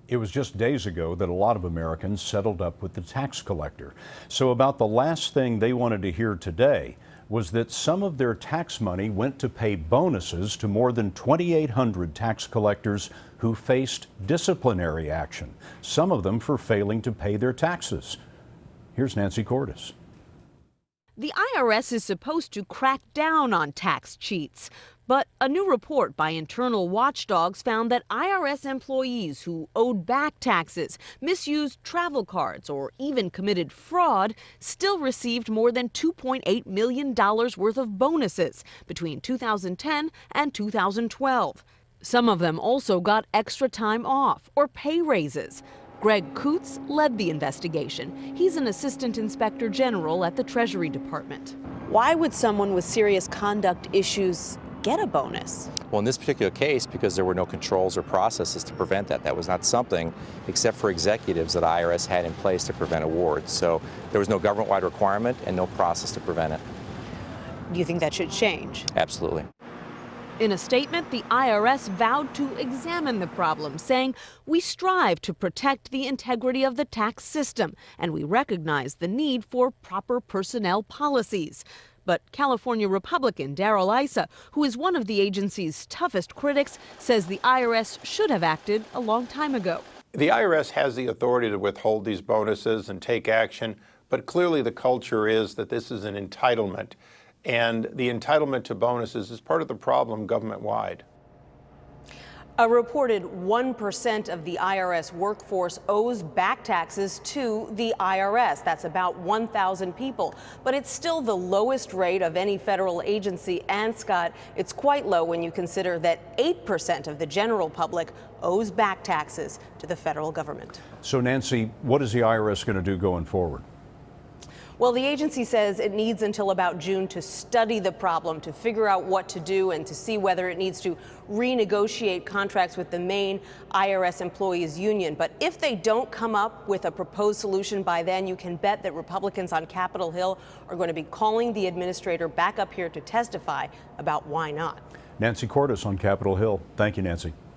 It was just days ago that a lot of Americans settled up with the tax collector. So about the last thing they wanted to hear today was that some of their tax money went to pay bonuses to more than 2,800 tax collectors who faced disciplinary action, some of them for failing to pay their taxes. Here's Nancy Cordes. The IRS is supposed to crack down on tax cheats. But a new report by internal watchdogs found that IRS employees who owed back taxes, misused travel cards, or even committed fraud still received more than $2.8 million worth of bonuses between 2010 and 2012. Some of them also got extra time off or pay raises. Greg Coots led the investigation. He's an assistant inspector general at the Treasury Department. Why would someone with serious conduct issues get a bonus? Well, in this particular case, because there were no controls or processes to prevent that, that was not something, except for executives, that IRS had in place to prevent awards. So there was no government-wide requirement and no process to prevent it. Do you think that should change? Absolutely. In a statement, the IRS vowed to examine the problem, saying, "We strive to protect the integrity of the tax system, and we recognize the need for proper personnel policies." But California Republican Darrell Issa, who is one of the agency's toughest critics, says the IRS should have acted a long time ago. The IRS has the authority to withhold these bonuses and take action, but clearly the culture is that this is an entitlement. And the entitlement to bonuses is part of the problem government-wide. A reported 1% of the IRS workforce owes back taxes to the IRS. That's about 1,000 people. But it's still the lowest rate of any federal agency. And, Scott, it's quite low when you consider that 8% of the general public owes back taxes to the federal government. So, Nancy, what is the IRS going to do going forward? Well, the agency says it needs until about June to study the problem, to figure out what to do, and to see whether it needs to renegotiate contracts with the main IRS employees union. But if they don't come up with a proposed solution by then, you can bet that Republicans on Capitol Hill are going to be calling the administrator back up here to testify about why not. Nancy Cordes on Capitol Hill. Thank you, Nancy.